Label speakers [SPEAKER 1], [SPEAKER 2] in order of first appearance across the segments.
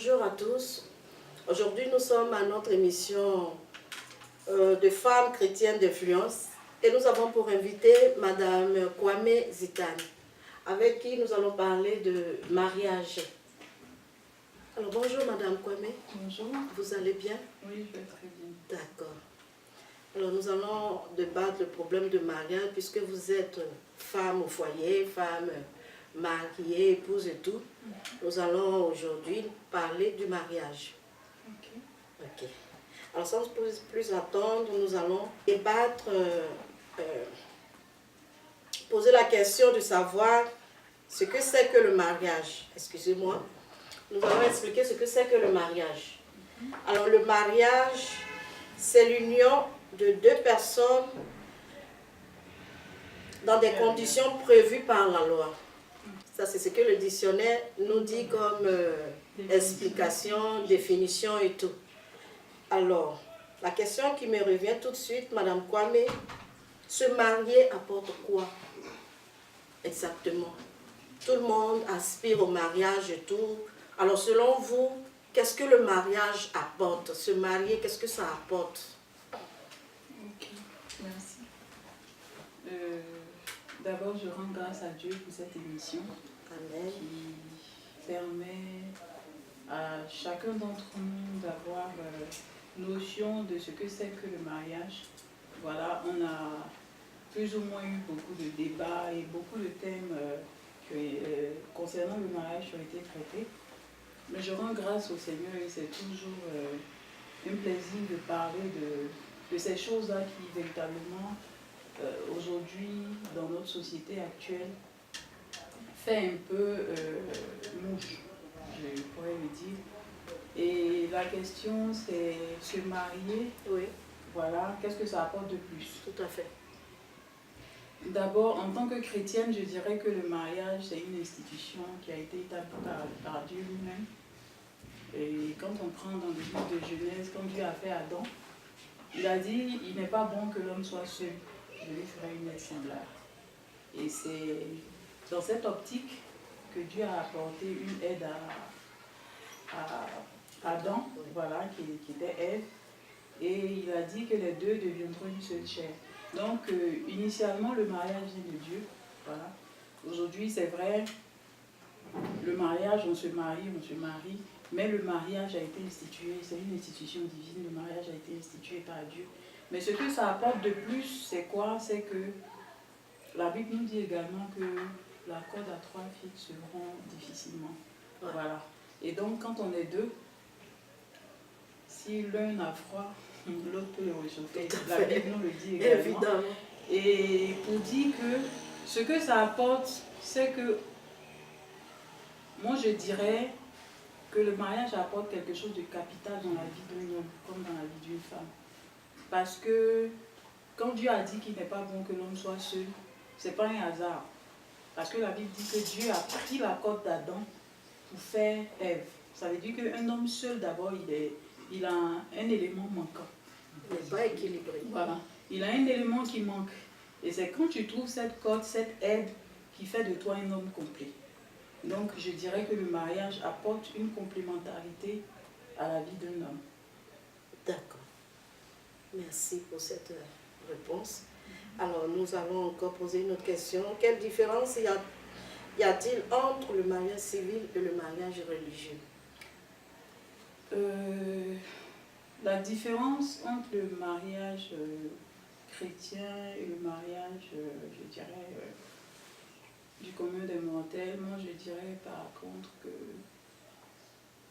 [SPEAKER 1] Bonjour à tous. Aujourd'hui, nous sommes à notre émission de femmes chrétiennes d'influence et nous avons pour invité Madame Kwame Zitane, avec qui nous allons parler de mariage. Alors bonjour Madame Kwame.
[SPEAKER 2] Bonjour.
[SPEAKER 1] Vous allez bien?
[SPEAKER 2] Oui, je vais très bien.
[SPEAKER 1] D'accord. Alors nous allons débattre le problème de mariage puisque vous êtes femme au foyer, femme mariée, épouse et tout. Nous allons aujourd'hui parler du mariage. Ok. Alors sans plus attendre, nous allons débattre, poser la question de savoir ce que c'est que le mariage. Excusez-moi. Nous allons expliquer ce que c'est que le mariage. Alors le mariage, c'est l'union de deux personnes dans des conditions prévues par la loi. Ça, c'est ce que le dictionnaire nous dit comme explication, définition et tout. Alors, la question qui me revient tout de suite, Madame Kwame, se marier apporte quoi exactement? Tout le monde aspire au mariage et tout. Alors, selon vous, qu'est-ce que le mariage apporte? Se marier, qu'est-ce que ça apporte?
[SPEAKER 2] Ok, merci. D'abord, je rends grâce à Dieu pour cette émission.
[SPEAKER 1] Amen.
[SPEAKER 2] Qui permet à chacun d'entre nous d'avoir notion de ce que c'est que le mariage. Voilà, on a plus ou moins eu beaucoup de débats et beaucoup de thèmes concernant le mariage qui ont été traités. Mais je rends grâce au Seigneur et c'est toujours un plaisir de parler de ces choses-là qui véritablement, aujourd'hui, dans notre société actuelle, fait un peu mouche, je pourrais le dire. Et la question, c'est se marier.
[SPEAKER 1] Oui.
[SPEAKER 2] Voilà, qu'est-ce que ça apporte de plus?
[SPEAKER 1] Tout à fait.
[SPEAKER 2] D'abord, en tant que chrétienne, je dirais que le mariage, c'est une institution qui a été établie par Dieu lui-même. Et quand on prend dans le livre de Genèse, quand Dieu a fait Adam, il a dit, il n'est pas bon que l'homme soit seul, je lui ferai une aide semblable. Et c'est dans cette optique que Dieu a apporté une aide à Adam, voilà, qui était Ève, et il a dit que les deux deviendront une seule chair. Donc, initialement, le mariage vient de Dieu, voilà. Aujourd'hui, c'est vrai, le mariage, on se marie, mais le mariage a été institué, c'est une institution divine, le mariage a été institué par Dieu. Mais ce que ça apporte de plus, c'est quoi? C'est que la Bible nous dit également que la corde à trois fils se rompt difficilement.
[SPEAKER 1] Ouais.
[SPEAKER 2] Voilà. Et donc, quand on est deux, si l'un a froid, l'autre peut le réchauffer. La Bible nous le dit également.
[SPEAKER 1] Évidemment.
[SPEAKER 2] Et pour dire que ce que ça apporte, c'est que moi je dirais que le mariage apporte quelque chose de capital dans la vie d'un homme, comme dans la vie d'une femme. Parce que quand Dieu a dit qu'il n'est pas bon que l'homme soit seul, ce n'est pas un hasard. Parce que la Bible dit que Dieu a pris la corde d'Adam pour faire Ève. Ça veut dire qu'un homme seul, d'abord, il a un élément manquant.
[SPEAKER 1] Il n'est pas équilibré.
[SPEAKER 2] Voilà. Il a un élément qui manque. Et c'est quand tu trouves cette corde, cette aide, qui fait de toi un homme complet. Donc, je dirais que le mariage apporte une complémentarité à la vie d'un homme.
[SPEAKER 1] D'accord. Merci pour cette réponse. Alors, nous allons encore poser une autre question. Quelle différence y a-t-il entre le mariage civil et le mariage religieux?
[SPEAKER 2] La différence entre le mariage chrétien et le mariage, je dirais, du commun des mortels, moi je dirais par contre que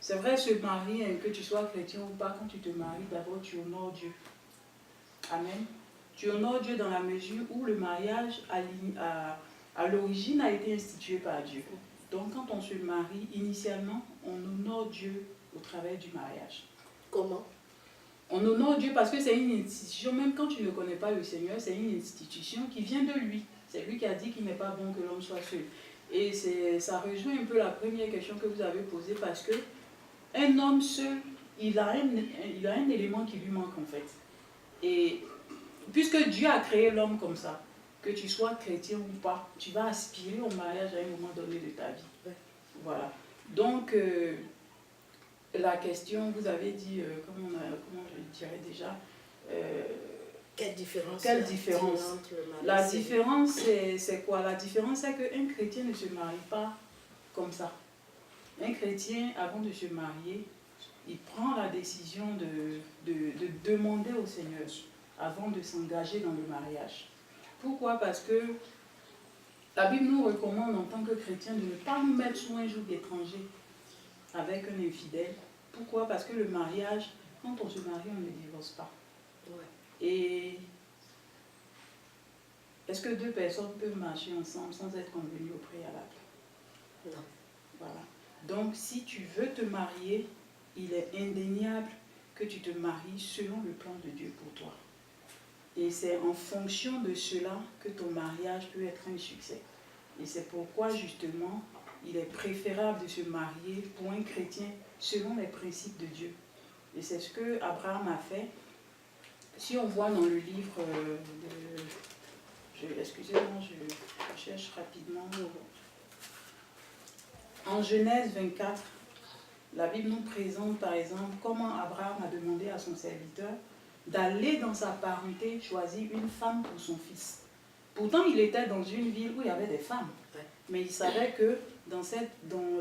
[SPEAKER 2] c'est vrai, se marier, que tu sois chrétien ou pas, quand tu te maries, d'abord tu honores Dieu. Amen. Tu honores Dieu dans la mesure où le mariage à l'origine a été institué par Dieu. Donc quand on se marie, initialement, on honore Dieu au travers du mariage.
[SPEAKER 1] Comment?
[SPEAKER 2] On honore Dieu parce que c'est une institution, même quand tu ne connais pas le Seigneur, c'est une institution qui vient de lui. C'est lui qui a dit qu'il n'est pas bon que l'homme soit seul. Et ça rejoint un peu la première question que vous avez posée parce que un homme seul, il a un élément qui lui manque en fait. Et puisque Dieu a créé l'homme comme ça, que tu sois chrétien ou pas, tu vas aspirer au mariage à un moment donné de ta vie.
[SPEAKER 1] Ouais.
[SPEAKER 2] Voilà. Donc, la question, vous avez dit, comment je dirais déjà,
[SPEAKER 1] quelle différence
[SPEAKER 2] quelle différence
[SPEAKER 1] entre le mariage?
[SPEAKER 2] La différence, c'est quoi? La différence, c'est qu'un chrétien ne se marie pas comme ça. Un chrétien, avant de se marier, il prend la décision de demander au Seigneur avant de s'engager dans le mariage. Pourquoi? Parce que la Bible nous recommande en tant que chrétiens de ne pas nous mettre sous un joug étranger avec un infidèle. Pourquoi? Parce que le mariage, quand on se marie, on ne divorce pas.
[SPEAKER 1] Ouais.
[SPEAKER 2] Et est-ce que deux personnes peuvent marcher ensemble sans être convenues au préalable?
[SPEAKER 1] Non.
[SPEAKER 2] Voilà. Donc, si tu veux te marier, il est indéniable que tu te maries selon le plan de Dieu pour toi. Et c'est en fonction de cela que ton mariage peut être un succès. Et c'est pourquoi, justement, il est préférable de se marier pour un chrétien selon les principes de Dieu. Et c'est ce que Abraham a fait. Si on voit dans le livre excusez-moi, je cherche rapidement. En Genèse 24, la Bible nous présente par exemple comment Abraham a demandé à son serviteur d'aller dans sa parenté choisir une femme pour son fils. Pourtant, il était dans une ville où il y avait des femmes. Mais il savait que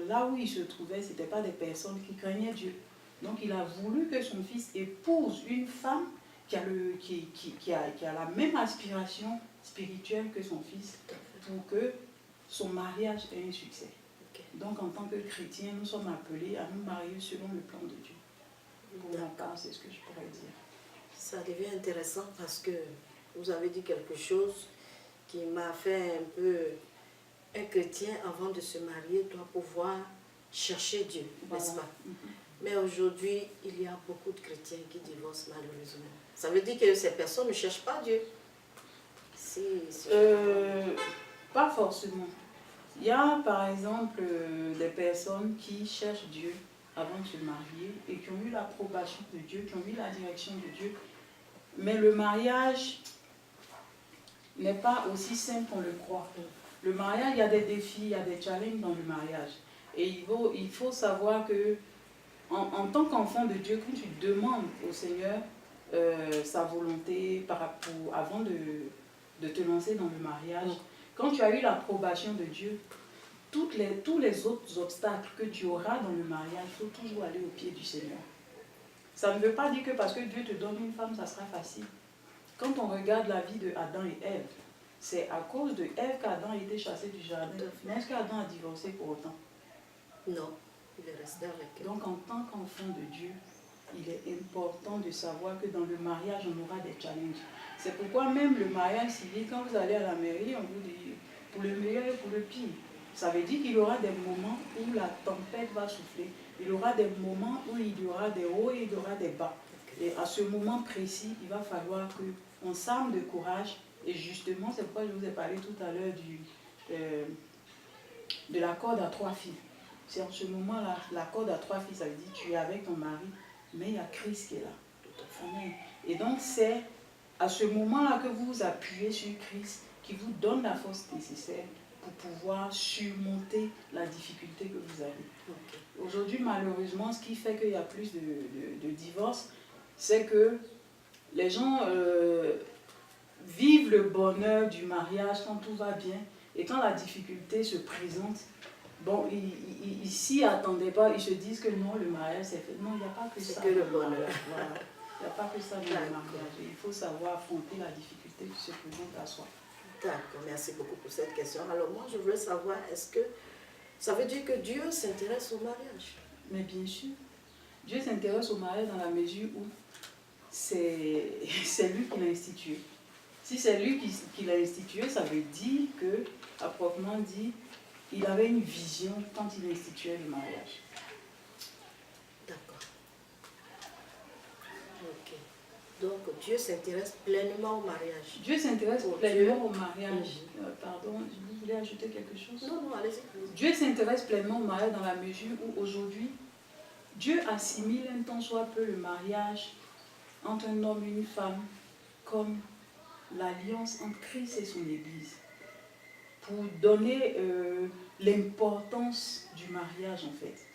[SPEAKER 2] là où il se trouvait, ce n'étaient pas des personnes qui craignaient Dieu. Donc il a voulu que son fils épouse une femme qui a la même aspiration spirituelle que son fils pour que son mariage ait un succès. Okay. Donc en tant que chrétien, nous sommes appelés à nous marier selon le plan de Dieu. Pour ma part, c'est ce que je pourrais dire.
[SPEAKER 1] Ça devient intéressant parce que vous avez dit quelque chose qui m'a fait un peu... Un chrétien, avant de se marier, doit pouvoir chercher Dieu, voilà. N'est-ce pas? Mais aujourd'hui, il y a beaucoup de chrétiens qui divorcent malheureusement. Ça veut dire que ces personnes ne cherchent pas Dieu.
[SPEAKER 2] Pas forcément. Il y a par exemple des personnes qui cherchent Dieu avant de se marier et qui ont eu l'approbation de Dieu, qui ont eu la direction de Dieu. Mais le mariage n'est pas aussi simple qu'on le croit. Le mariage, il y a des défis, il y a des challenges dans le mariage. Et il faut savoir que en tant qu'enfant de Dieu, quand tu demandes au Seigneur sa volonté avant de te lancer dans le mariage, quand tu as eu l'approbation de Dieu, tous les autres obstacles que tu auras dans le mariage, il faut toujours aller au pied du Seigneur. Ça ne veut pas dire que parce que Dieu te donne une femme, ça sera facile. Quand on regarde la vie de Adam et Ève, c'est à cause de Ève qu'Adam a été chassé du jardin. Mais est-ce qu'Adam a divorcé pour autant?
[SPEAKER 1] Non, il est resté avec elle.
[SPEAKER 2] Donc en tant qu'enfant de Dieu, il est important de savoir que dans le mariage, on aura des challenges. C'est pourquoi même le mariage civil, quand vous allez à la mairie, on vous dit pour le meilleur et pour le pire. Ça veut dire qu'il y aura des moments où la tempête va souffler. Il y aura des moments où il y aura des hauts et il y aura des bas. Et à ce moment précis, il va falloir qu'on s'arme de courage. Et justement, c'est pourquoi je vous ai parlé tout à l'heure de la corde à 3 fils. C'est en ce moment-là, la corde à 3 fils, ça veut dire tu es avec ton mari, mais il y a Christ qui est là. Amen. Et donc, c'est à ce moment-là que vous vous appuyez sur Christ qui vous donne la force nécessaire pour pouvoir surmonter la difficulté que vous avez. Okay. Aujourd'hui, malheureusement, ce qui fait qu'il y a plus de divorces, c'est que les gens vivent le bonheur du mariage quand tout va bien, et quand la difficulté se présente, bon, ils s'y attendaient pas, ils se disent que non, le mariage c'est fait. Non, il n'y a pas que ça.
[SPEAKER 1] C'est que le bonheur.
[SPEAKER 2] Voilà. Il n'y a pas que ça dans le mariage. Il faut savoir affronter la difficulté qui se présente à soi.
[SPEAKER 1] D'accord, merci beaucoup pour cette question. Alors moi, je voulais savoir, est-ce que ça veut dire que Dieu s'intéresse au mariage?
[SPEAKER 2] Mais bien sûr. Dieu s'intéresse au mariage dans la mesure où c'est lui qui l'a institué. Si c'est lui qui l'a institué, ça veut dire que, à proprement dit, il avait une vision quand il instituait le mariage.
[SPEAKER 1] D'accord. Ok. Donc Dieu s'intéresse pleinement au mariage.
[SPEAKER 2] Dieu s'intéresse pleinement au mariage. Pardon, vous voulez ajouter quelque chose?
[SPEAKER 1] Non, non, allez-y.
[SPEAKER 2] Dieu s'intéresse pleinement au mariage dans la mesure où aujourd'hui, Dieu assimile un tant soit peu le mariage entre un homme et une femme comme l'alliance entre Christ et son Église. Pour donner l'importance du mariage en fait.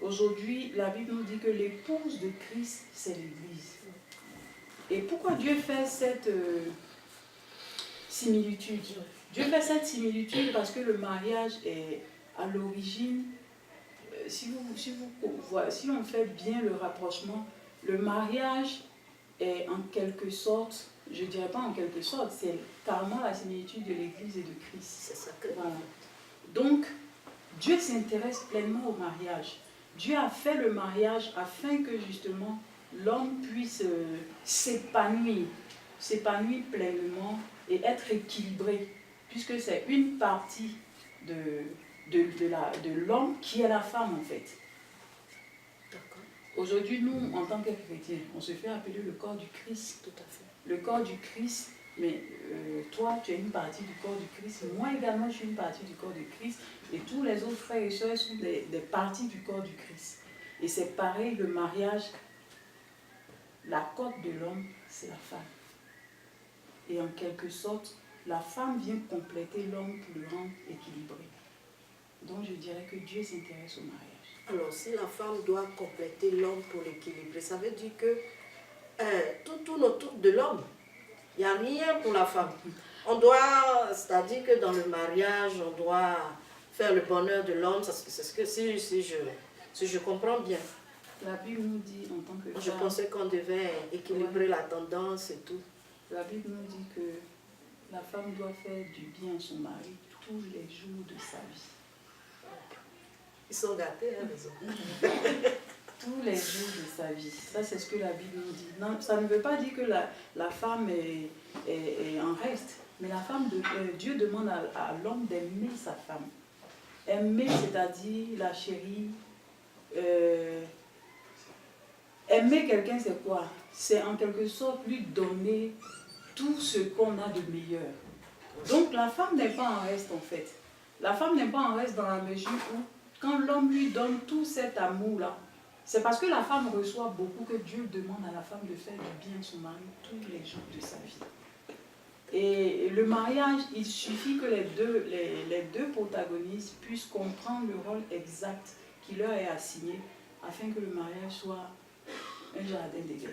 [SPEAKER 2] Aujourd'hui, la Bible nous dit que l'épouse de Christ, c'est l'Église. Et pourquoi Dieu fait cette similitude? Dieu fait cette similitude parce que le mariage est à l'origine, si on fait bien le rapprochement, le mariage est en quelque sorte, je ne dirais pas en quelque sorte, c'est carrément la similitude de l'Église et de Christ.
[SPEAKER 1] C'est sacré.
[SPEAKER 2] Voilà. Donc, Dieu s'intéresse pleinement au mariage. Dieu a fait le mariage afin que justement l'homme puisse s'épanouir pleinement et être équilibré, puisque c'est une partie de l'homme qui est la femme en fait. Aujourd'hui, nous, en tant que chrétiens, on se fait appeler le corps du Christ.
[SPEAKER 1] Tout à fait.
[SPEAKER 2] Le corps du Christ, mais toi, tu es une partie du corps du Christ. Moi également, je suis une partie du corps du Christ. Et tous les autres frères et sœurs sont des parties du corps du Christ. Et c'est pareil, le mariage, la côte de l'homme, c'est la femme. Et en quelque sorte, la femme vient compléter l'homme pour le rendre équilibré. Donc je dirais que Dieu s'intéresse au mariage.
[SPEAKER 1] Alors, si la femme doit compléter l'homme pour l'équilibrer, ça veut dire que tout tourne autour de l'homme. Il n'y a rien pour la femme. On doit, c'est-à-dire que dans le mariage, on doit faire le bonheur de l'homme. C'est ce que si je comprends bien.
[SPEAKER 2] La Bible nous dit en tant que femme...
[SPEAKER 1] Je pensais qu'on devait équilibrer la tendance et tout.
[SPEAKER 2] La Bible nous dit que la femme doit faire du bien à son mari tous les jours de sa vie.
[SPEAKER 1] Ils sont gâtés, hein, les hommes.
[SPEAKER 2] Tous les jours de sa vie. Ça, c'est ce que la Bible nous dit. Non, ça ne veut pas dire que la femme est en reste. Mais la femme Dieu demande à l'homme d'aimer sa femme. Aimer, c'est-à-dire la chérie. Aimer quelqu'un, c'est quoi? C'est en quelque sorte lui donner tout ce qu'on a de meilleur. Donc la femme n'est pas en reste en fait. La femme n'est pas en reste dans la mesure où quand l'homme lui donne tout cet amour-là, c'est parce que la femme reçoit beaucoup que Dieu demande à la femme de faire du bien à son mari tous les jours de sa vie. Et le mariage, il suffit que les deux protagonistes puissent comprendre le rôle exact qui leur est assigné afin que le mariage soit un jardin d'Éden.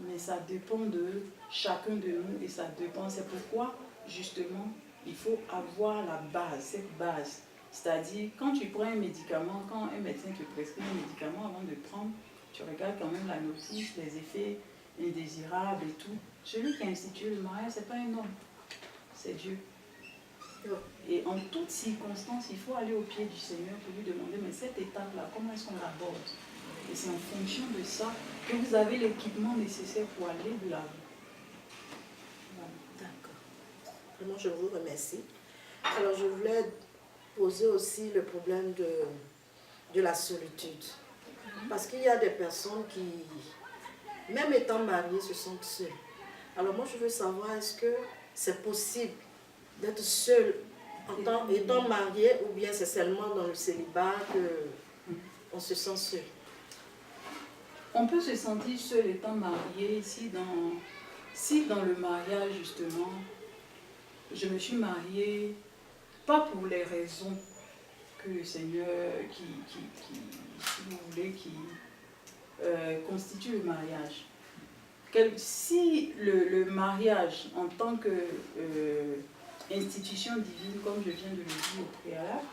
[SPEAKER 2] Mais ça dépend de chacun de nous et ça dépend. C'est pourquoi, justement, il faut avoir la base, cette base. C'est-à-dire, quand tu prends un médicament, quand un médecin te prescrit un médicament, avant de prendre, tu regardes quand même la notice, les effets indésirables et tout. Celui qui a institué le mariage, ce n'est pas un homme, c'est Dieu. Et en toutes circonstances, il faut aller au pied du Seigneur pour lui demander, mais cette étape-là, comment est-ce qu'on l'aborde? Et c'est en fonction de ça que vous avez l'équipement nécessaire pour aller de l'avant. Voilà.
[SPEAKER 1] D'accord. Vraiment, je vous remercie. Alors, je voulais poser aussi le problème de la solitude. Parce qu'il y a des personnes qui, même étant mariées, se sentent seules. Alors moi, je veux savoir, est-ce que c'est possible d'être seule étant mariée ou bien c'est seulement dans le célibat qu'on se sent seul?
[SPEAKER 2] On peut se sentir seul étant marié si dans le mariage, justement, je me suis mariée pas pour les raisons que le Seigneur, si vous voulez, qui constitue le mariage. Si le mariage en tant qu'institution divine, comme je viens de le dire au préalable,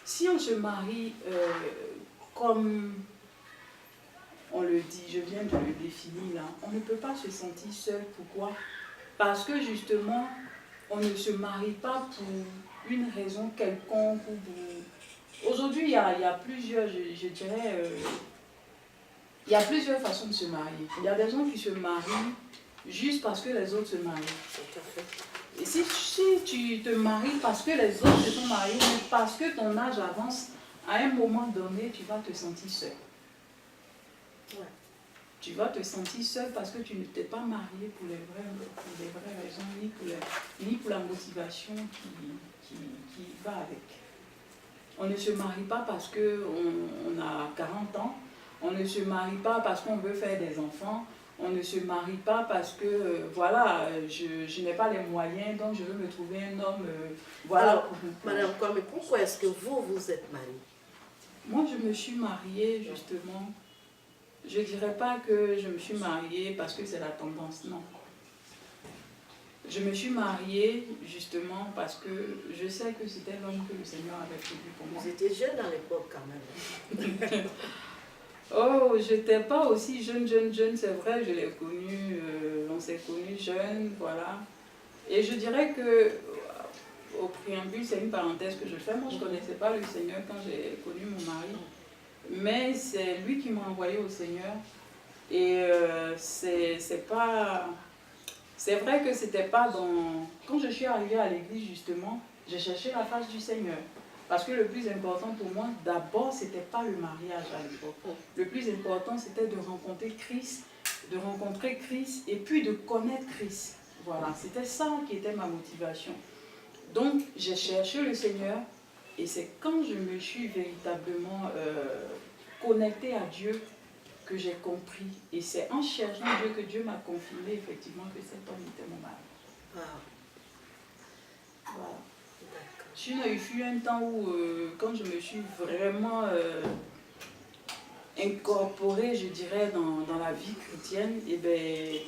[SPEAKER 2] si on se marie comme on le dit, je viens de le définir là, on ne peut pas se sentir seul. Pourquoi? Parce que justement, on ne se marie pas pour une raison quelconque. Aujourd'hui, il y a plusieurs, je dirais, il y a plusieurs façons de se marier. Il y a des gens qui se marient juste parce que les autres se marient. Et si tu te maries parce que les autres se sont mariés, mais parce que ton âge avance, à un moment donné, tu vas te sentir seul. Ouais. Tu vas te sentir seul parce que tu ne t'es pas marié pour les vraies raisons, ni pour la motivation qui va avec. On ne se marie pas parce qu'on a 40 ans, on ne se marie pas parce qu'on veut faire des enfants, on ne se marie pas parce que, voilà, je n'ai pas les moyens, donc je veux me trouver un homme, voilà.
[SPEAKER 1] Alors, Madame Kwame, pourquoi est-ce que vous êtes mariée?
[SPEAKER 2] Moi, je me suis mariée, justement. Je ne dirais pas que je me suis mariée parce que c'est la tendance, non. Je me suis mariée, justement, parce que je sais que c'était l'homme que le Seigneur avait prévu pour moi.
[SPEAKER 1] Vous étiez jeune à l'époque, quand même.
[SPEAKER 2] Oh, je n'étais pas aussi jeune, c'est vrai, je l'ai connu, on s'est connus jeunes, voilà. Et je dirais que, au préambule, c'est une parenthèse que je fais. Moi, je ne connaissais pas le Seigneur quand j'ai connu mon mari. Mais c'est lui qui m'a envoyé au Seigneur. Et c'est pas... C'est vrai que c'était pas dans... Quand je suis arrivée à l'église, justement, j'ai cherché la face du Seigneur. Parce que le plus important pour moi, d'abord, c'était pas le mariage à l'époque. Le plus important, c'était de rencontrer Christ et puis de connaître Christ. Voilà, c'était ça qui était ma motivation. Donc, j'ai cherché le Seigneur et c'est quand je me suis véritablement connectée à Dieu que j'ai compris. Et c'est en cherchant Dieu que Dieu m'a confirmé effectivement que cet homme était mon mari. Voilà. Sinon, il fut un temps où, quand je me suis vraiment incorporée, je dirais, dans la vie chrétienne, et ben,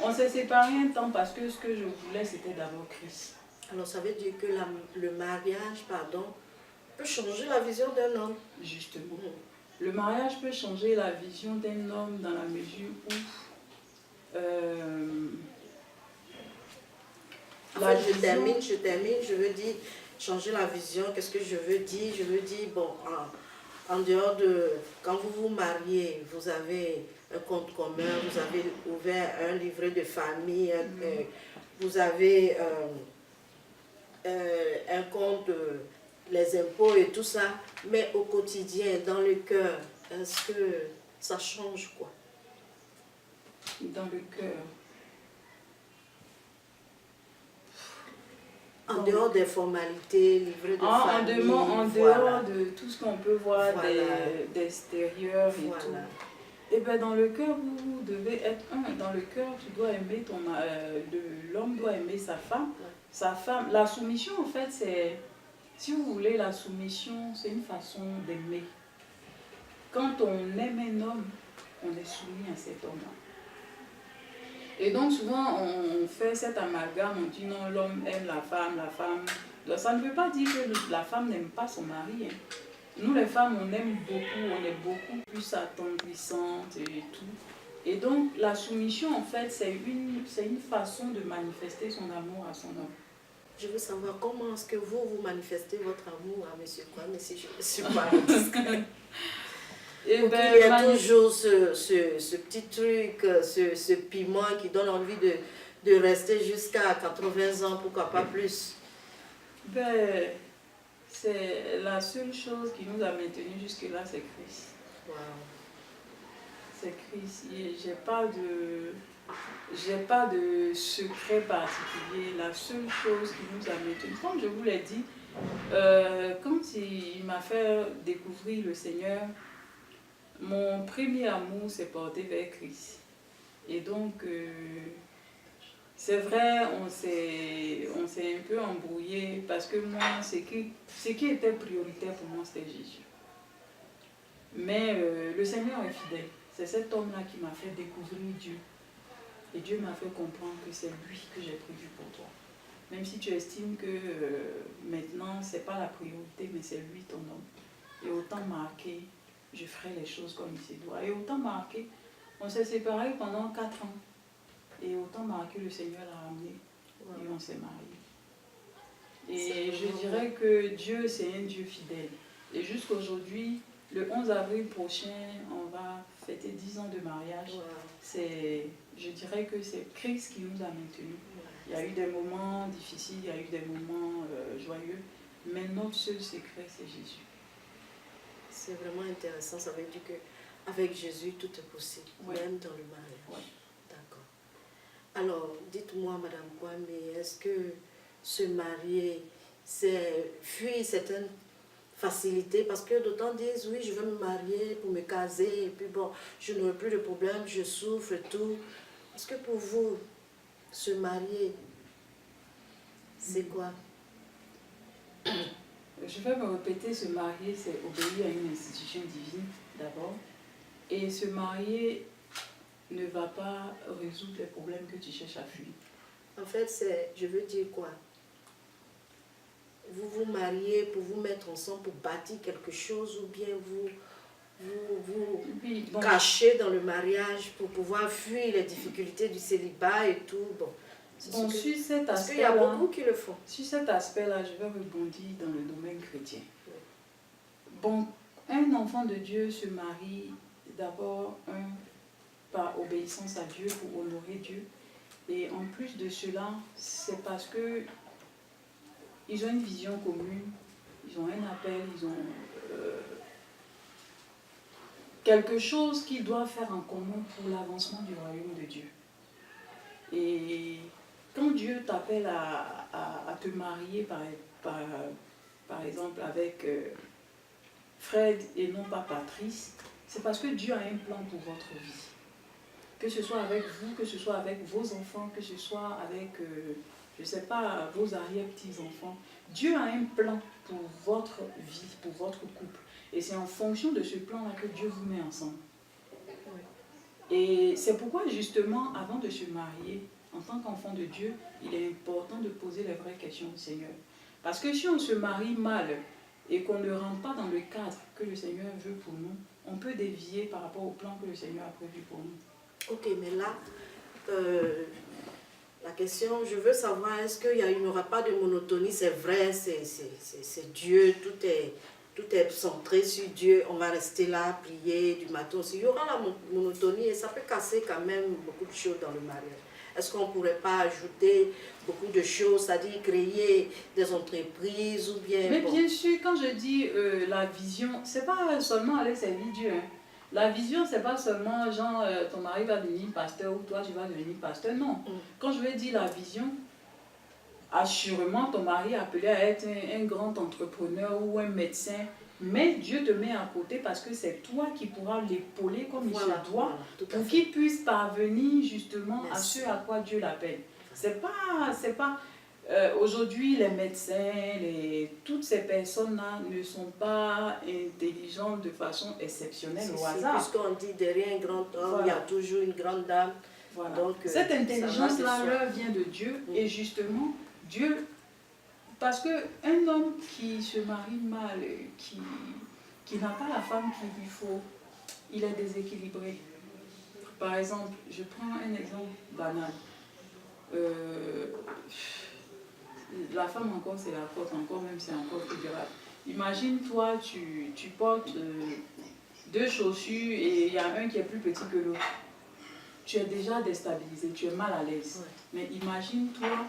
[SPEAKER 2] on s'est séparés un temps parce que ce que je voulais, c'était d'abord Christ.
[SPEAKER 1] Alors, ça veut dire que le mariage, peut changer la vision d'un homme.
[SPEAKER 2] Justement. Le mariage peut changer la vision d'un homme dans la mesure où...
[SPEAKER 1] je termine, je veux dire, changer la vision, qu'est-ce que je veux dire? Je veux dire, bon, en dehors de, quand vous vous mariez, vous avez un compte commun, vous avez ouvert un livret de famille, vous avez un compte, les impôts et tout ça, mais au quotidien, dans le cœur, est-ce que ça change quoi?
[SPEAKER 2] Dans le cœur.
[SPEAKER 1] En dehors des formalités, livret de famille.
[SPEAKER 2] En dehors de tout ce qu'on peut voir d'extérieur et tout. Et bien dans le cœur, vous devez être un. Dans le cœur, tu dois aimer l'homme doit aimer sa femme. Sa femme. La soumission, en fait, c'est... Si vous voulez, la soumission, c'est une façon d'aimer. Quand on aime un homme, on est soumis à cet homme-là. Et donc souvent on fait cet amalgame, on dit non, l'homme aime la femme. Ça ne veut pas dire que la femme n'aime pas son mari. Hein. Nous les femmes, on aime beaucoup, on est beaucoup plus attendrissantes et tout. Et donc la soumission en fait, c'est une façon de manifester son amour à son homme.
[SPEAKER 1] Je veux savoir comment est-ce que vous manifestez votre amour à M. Kwame, si je ne suis pas indiscrète. Il y a toujours ce petit truc, ce piment qui donne envie de rester jusqu'à 80 ans, pourquoi pas plus.
[SPEAKER 2] Ben, c'est la seule chose qui nous a maintenus jusque-là, c'est Christ.
[SPEAKER 1] Wow.
[SPEAKER 2] C'est Christ. J'ai pas de secret particulier. La seule chose qui nous a maintenus, comme je vous l'ai dit, quand il m'a fait découvrir le Seigneur, mon premier amour s'est porté vers Christ. Et donc, c'est vrai, on s'est un peu embrouillé parce que moi, ce qui était prioritaire pour moi, c'était Jésus. Mais le Seigneur est fidèle. C'est cet homme-là qui m'a fait découvrir Dieu. Et Dieu m'a fait comprendre que c'est lui que j'ai prévu pour toi. Même si tu estimes que maintenant, ce n'est pas la priorité, mais c'est lui ton homme. Et autant marqué, je ferai les choses comme il se doit. Et autant marqué, on s'est séparés pendant 4 ans. Et autant marqué, le Seigneur l'a ramené. Et on s'est mariés. Et je dirais que Dieu, c'est un Dieu fidèle. Et jusqu'aujourd'hui, le 11 avril prochain, on va fêter 10 ans de mariage. Je dirais que c'est Christ qui nous a maintenus. Il y a eu des moments difficiles, il y a eu des moments joyeux. Mais notre seul secret, c'est Jésus.
[SPEAKER 1] C'est vraiment intéressant. Ça veut dire qu'avec Jésus, tout est possible, même dans le mariage. D'accord. Alors, dites-moi, Madame Kwame, est-ce que se marier, c'est fuir certaines facilités? Parce que d'autant disent, oui, je veux me marier pour me caser, et puis bon, je n'aurai plus de problème, je souffre et tout. Est-ce que pour vous, se marier, c'est quoi?
[SPEAKER 2] je vais me répéter, se marier, c'est obéir à une institution divine d'abord. Et se marier ne va pas résoudre les problèmes que tu cherches à fuir.
[SPEAKER 1] En fait, je veux dire quoi? Vous vous mariez pour vous mettre ensemble, pour bâtir quelque chose, ou bien
[SPEAKER 2] Oui, bon,
[SPEAKER 1] cachez dans le mariage pour pouvoir fuir les difficultés du célibat et tout. Bon,
[SPEAKER 2] bon sur cet
[SPEAKER 1] parce qu'il y a
[SPEAKER 2] aspect-là,
[SPEAKER 1] beaucoup qui le font.
[SPEAKER 2] sur cet aspect-là, je vais rebondir dans le domaine chrétien. Bon, un enfant de Dieu se marie d'abord par obéissance à Dieu, pour honorer Dieu. Et en plus de cela, c'est parce que ils ont une vision commune, ils ont un appel, ils ont quelque chose qu'ils doivent faire en commun pour l'avancement du royaume de Dieu. Et quand Dieu t'appelle à te marier, par exemple, avec Fred et non pas Patrice, c'est parce que Dieu a un plan pour votre vie. Que ce soit avec vous, que ce soit avec vos enfants, que ce soit avec, je ne sais pas, vos arrière-petits-enfants. Dieu a un plan pour votre vie, pour votre couple. Et c'est en fonction de ce plan-là que Dieu vous met ensemble. Et c'est pourquoi, justement, avant de se marier, en tant qu'enfant de Dieu, il est important de poser les vraies questions au Seigneur. Parce que si on se marie mal et qu'on ne rentre pas dans le cadre que le Seigneur veut pour nous, on peut dévier par rapport au plan que le Seigneur a prévu pour nous.
[SPEAKER 1] Ok, mais là, la question, je veux savoir, est-ce qu'il n'y aura pas de monotonie? C'est vrai, c'est Dieu, tout est centré sur Dieu, on va rester là, prier du matin aussi. Il y aura la monotonie et ça peut casser quand même beaucoup de choses dans le mariage. Est-ce qu'on ne pourrait pas ajouter beaucoup de choses, c'est-à-dire créer des entreprises ou bien...
[SPEAKER 2] Mais bien sûr, quand je dis la vision, c'est pas seulement aller servir Dieu. Hein. La vision, c'est pas seulement genre ton mari va devenir pasteur ou toi tu vas devenir pasteur. Non. Quand je veux dire la vision, assurément ton mari est appelé à être un grand entrepreneur ou un médecin. Mais Dieu te met à côté parce que c'est toi qui pourras l'épauler comme il se doit pour qu'il puisse parvenir justement à ce à quoi Dieu l'appelle. C'est pas aujourd'hui les médecins, toutes ces personnes-là ne sont pas intelligentes de façon exceptionnelle au hasard.
[SPEAKER 1] Puisqu'on dit derrière un grand homme, il y a toujours une grande dame.
[SPEAKER 2] Voilà.
[SPEAKER 1] Donc,
[SPEAKER 2] cette intelligence-là leur vient de Dieu et justement Dieu... Parce qu'un homme qui se marie mal, qui n'a pas la femme qu'il lui faut, il est déséquilibré. Par exemple, je prends un exemple banal. La femme encore, c'est la faute, encore même c'est encore plus grave. Imagine toi, tu portes deux chaussures et il y a un qui est plus petit que l'autre. Tu es déjà déstabilisé, tu es mal à l'aise. Mais imagine-toi,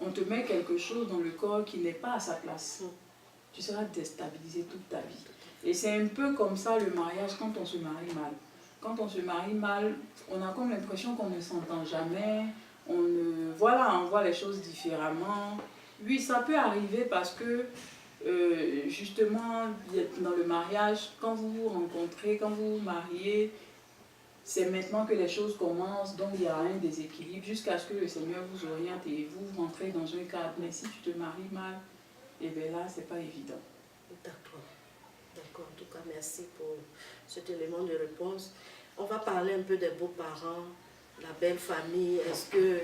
[SPEAKER 2] on te met quelque chose dans le corps qui n'est pas à sa place. Tu seras déstabilisé toute ta vie. Et c'est un peu comme ça le mariage quand on se marie mal. Quand on se marie mal, on a comme l'impression qu'on ne s'entend jamais. Voilà, on voit les choses différemment. Oui, ça peut arriver parce que justement, dans le mariage, quand vous vous rencontrez, quand vous vous mariez, c'est maintenant que les choses commencent, donc il y a un déséquilibre jusqu'à ce que le Seigneur vous oriente et vous rentrez dans un cadre. Mais si tu te maries mal, et bien là, c'est pas évident.
[SPEAKER 1] D'accord. D'accord. En tout cas, merci pour cet élément de réponse. On va parler un peu des beaux-parents, la belle famille. Est-ce que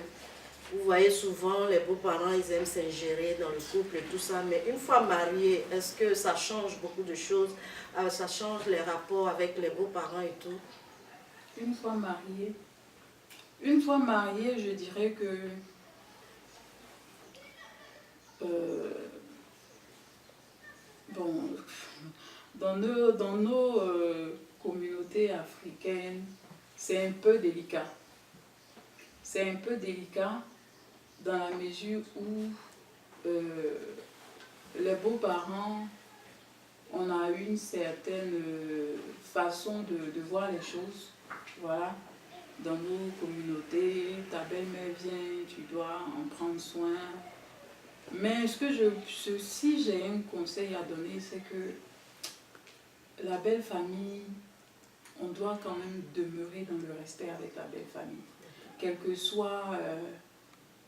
[SPEAKER 1] vous voyez souvent les beaux-parents, ils aiment s'ingérer dans le couple et tout ça, mais une fois mariés, est-ce que ça change beaucoup de choses? Ça change les rapports avec les beaux-parents et tout?
[SPEAKER 2] Une fois mariée, je dirais que bon, dans nos communautés africaines, c'est un peu délicat. C'est un peu délicat dans la mesure où les beaux-parents, on a une certaine façon de voir les choses. Voilà, dans nos communautés, ta belle-mère vient, tu dois en prendre soin. Mais si j'ai un conseil à donner, c'est que la belle famille, on doit quand même demeurer dans le respect avec la belle famille. Quels que soient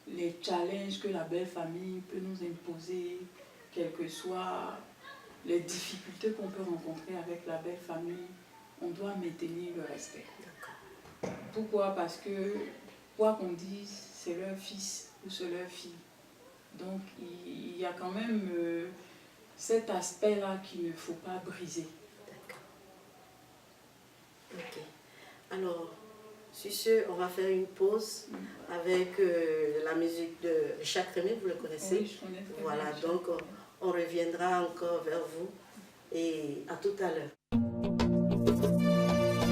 [SPEAKER 2] les challenges que la belle famille peut nous imposer, quelles que soient les difficultés qu'on peut rencontrer avec la belle famille, on doit maintenir le respect. Pourquoi? Parce que, quoi qu'on dise, c'est leur fils ou c'est leur fille. Donc, il y a quand même cet aspect-là qu'il ne faut pas briser.
[SPEAKER 1] D'accord. Ok. Alors, sur ce, on va faire une pause avec la musique de Jacques Rémy, vous le connaissez?
[SPEAKER 2] Oui, je connais très
[SPEAKER 1] voilà,
[SPEAKER 2] bien.
[SPEAKER 1] donc on reviendra encore vers vous et à tout à l'heure.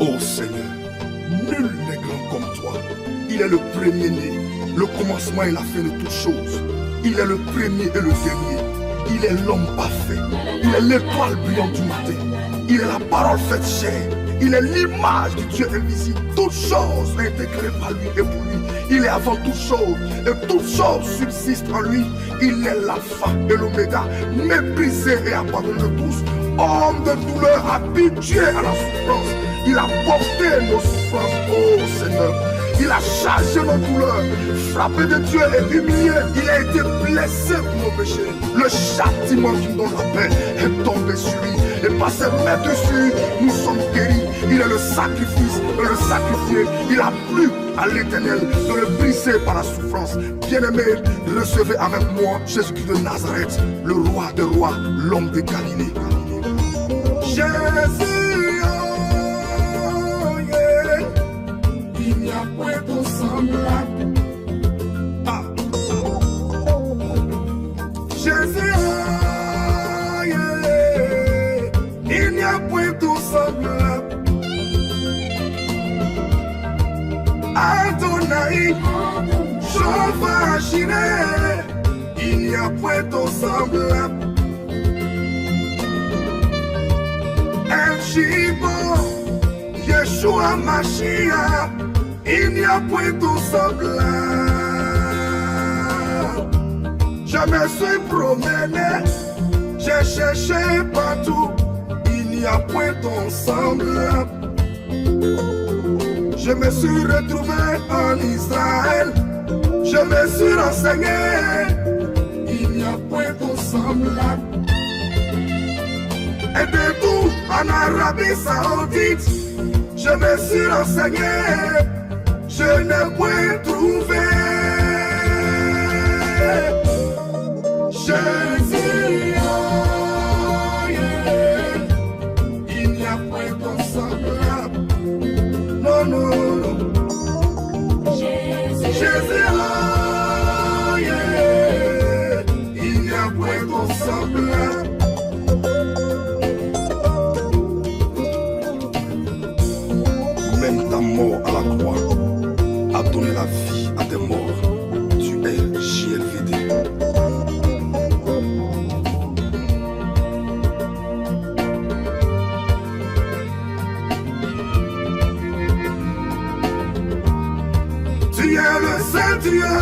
[SPEAKER 3] Ô Seigneur, nul n'est grand comme toi. Il est le premier-né, le commencement et la fin de toutes choses. Il est le premier et le dernier. Il est l'homme parfait. Il est l'étoile brillante du matin. Il est la parole faite chair. Il est l'image du Dieu invisible. Toutes choses ont été créées par lui et pour lui. Il est avant toutes choses et toutes choses subsistent en lui. Il est l'alpha et l'oméga, méprisé et abandonné de tous. Homme de douleur, habitué à la souffrance. Il a porté nos souffrances, ô Seigneur. Il a chargé nos douleurs, frappé de Dieu et humilié. Il a été blessé pour nos péchés. Le châtiment qui nous donne la paix est tombé sur lui. Et par ses mains dessus, nous sommes guéris. Il est le sacrifice et le sacrifié. Il a plu à l'Éternel de le briser par la souffrance. Bien-aimé, recevez avec moi Jésus-Christ de Nazareth, le roi des rois, l'homme de Galilée. Jésus, oh yeah, il n'y a point de semblable. Ah. Jésus, oh yeah, il n'y a point de semblable. Adonai, Jehovah Jireh, il n'y a point de semblable. El Shibo, Yeshua Mashiach, il n'y a point de semblable. Je me suis promené, j'ai cherché partout, il n'y a point de semblable. Je me suis retrouvé en Israël, je me suis renseigné, il n'y a point de semblable. Et de tout en Arabie Saoudite, je me suis renseigné, je n'ai point trouvé. Jésus, oh yeah, il n'y a point de semblable. Non, non, non. Jésus, oh yeah, il n'y a point de semblable. Même ta mort à la croix a donné la vie à des morts. Tu es JLVD. Tu es le seul Dieu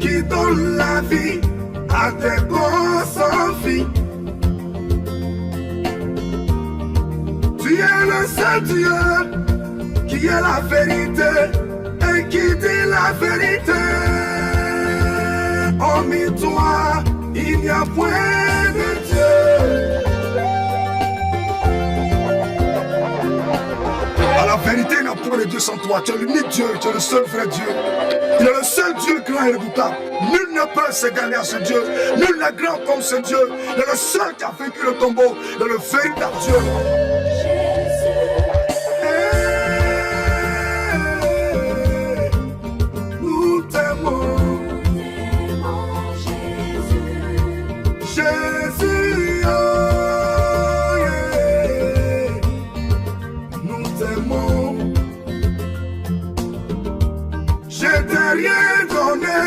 [SPEAKER 3] qui donne la vie à tes corps sans vie. Tu es le seul Dieu qui est la vérité et qui dit la vérité. Hormis toi, il n'y a point de Dieu. À la vérité, il n'y a point de Dieu sans toi. Tu es l'unique Dieu, tu es le seul vrai Dieu. Il est le seul Dieu grand et redoutable. Nul ne peut s'égaler à ce Dieu. Nul n'est grand comme ce Dieu. Il est le seul qui a vaincu le tombeau. Il est le véritable Dieu. Rien donné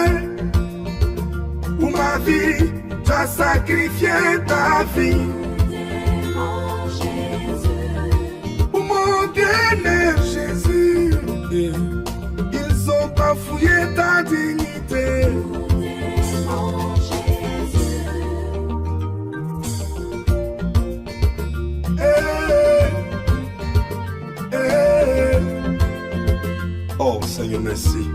[SPEAKER 3] pour ma vie, tu as sacrifié ta vie. Pour mon bien-aimé Jésus, ils ont bafouillé ta dignité. Oh Seigneur, merci.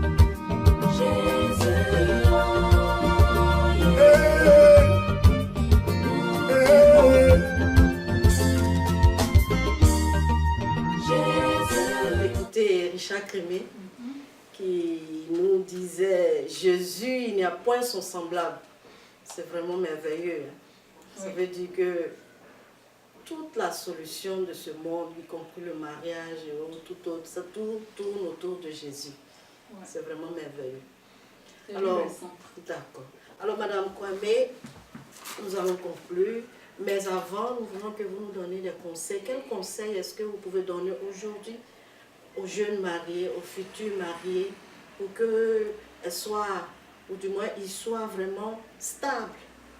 [SPEAKER 1] Richard Crémé, qui nous disait « Jésus, il n'y a point son semblable ». C'est vraiment merveilleux. Ça veut dire que toute la solution de ce monde, y compris le mariage ou tout autre, ça tourne autour de Jésus. Ouais. C'est vraiment merveilleux. Alors, d'accord. Alors, Madame Kwame, nous allons conclure. Mais avant, nous voulons que vous nous donniez des conseils. Quels conseils est-ce que vous pouvez donner aujourd'hui aux jeunes mariés, aux futurs mariés, pour qu'elles soient, ou du moins, ils soient vraiment stables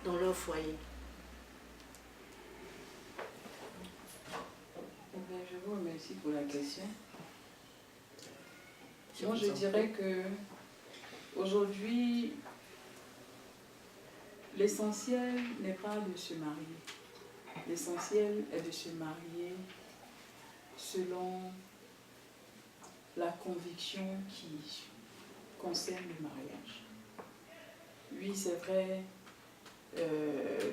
[SPEAKER 1] dans leur foyer?
[SPEAKER 2] Je vous remercie pour la question. Moi, je dirais que aujourd'hui, l'essentiel n'est pas de se marier. L'essentiel est de se marier selon la conviction qui concerne le mariage. Oui, c'est vrai,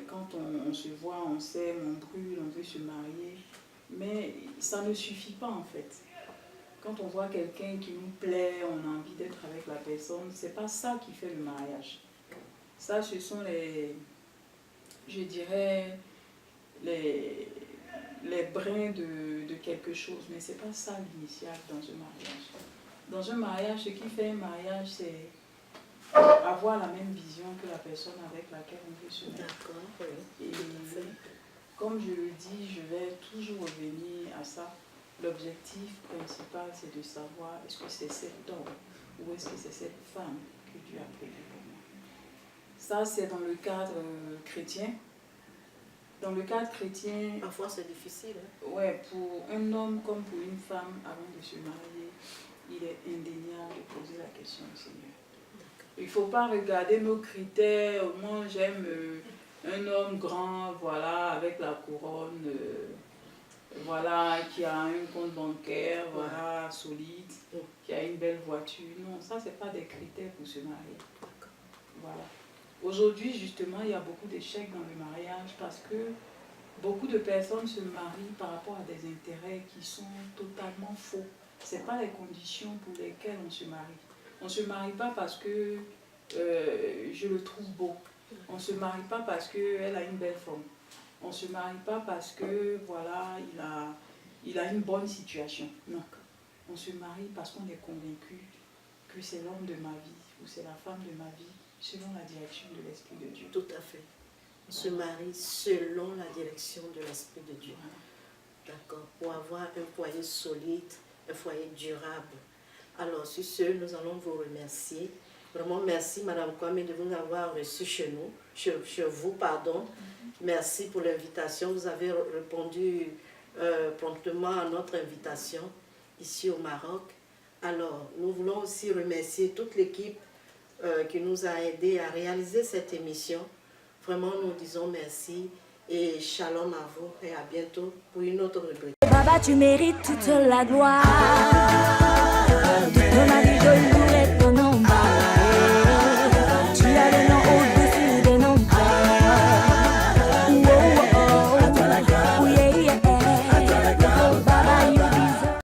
[SPEAKER 2] quand on se voit, on s'aime, on brûle, on veut se marier, mais ça ne suffit pas en fait. Quand on voit quelqu'un qui nous plaît, on a envie d'être avec la personne, c'est pas ça qui fait le mariage. Ça, ce sont je dirais, les brins de quelque chose, mais c'est pas ça l'initial dans un mariage. Dans un mariage, ce qui fait un mariage, c'est avoir la même vision que la personne avec laquelle on veut se marier.
[SPEAKER 1] D'accord, oui.
[SPEAKER 2] Et comme je le dis, je vais toujours revenir à ça. L'objectif principal, c'est de savoir est-ce que c'est cet homme ou est-ce que c'est cette femme que Dieu a prévu pour moi. Ça, c'est dans le cadre chrétien. Dans le cadre chrétien...
[SPEAKER 1] Parfois, c'est difficile. Hein?
[SPEAKER 2] Ouais, pour un homme comme pour une femme, avant de se marier, il est indéniable de poser la question au Seigneur. Il ne faut pas regarder nos critères. Moi, j'aime un homme grand, voilà, avec la couronne, voilà, qui a un compte bancaire, voilà, solide, qui a une belle voiture. Non, ça, ce n'est pas des critères pour se marier. Voilà. Aujourd'hui, justement, il y a beaucoup d'échecs dans le mariage parce que beaucoup de personnes se marient par rapport à des intérêts qui sont totalement faux. Ce n'est pas les conditions pour lesquelles on se marie. On ne se marie pas parce que je le trouve beau. On ne se marie pas parce qu'elle a une belle forme. On ne se marie pas parce que, voilà, il a une bonne situation. Non. On se marie parce qu'on est convaincu que c'est l'homme de ma vie ou c'est la femme de ma vie selon la direction de l'Esprit de Dieu.
[SPEAKER 1] Tout à fait. On se marie selon la direction de l'Esprit de Dieu. Voilà. D'accord. Pour avoir un foyer solide, un foyer durable. Alors, sur ce, nous allons vous remercier. Vraiment, merci, Madame Kwame, de vous avoir reçu chez nous, chez vous, pardon. Merci pour l'invitation. Vous avez répondu promptement à notre invitation ici au Maroc. Alors, nous voulons aussi remercier toute l'équipe qui nous a aidés à réaliser cette émission. Vraiment, nous disons merci et shalom à vous et à bientôt pour une autre rubrique.
[SPEAKER 4] Baba, tu mérites toute la gloire. Amen.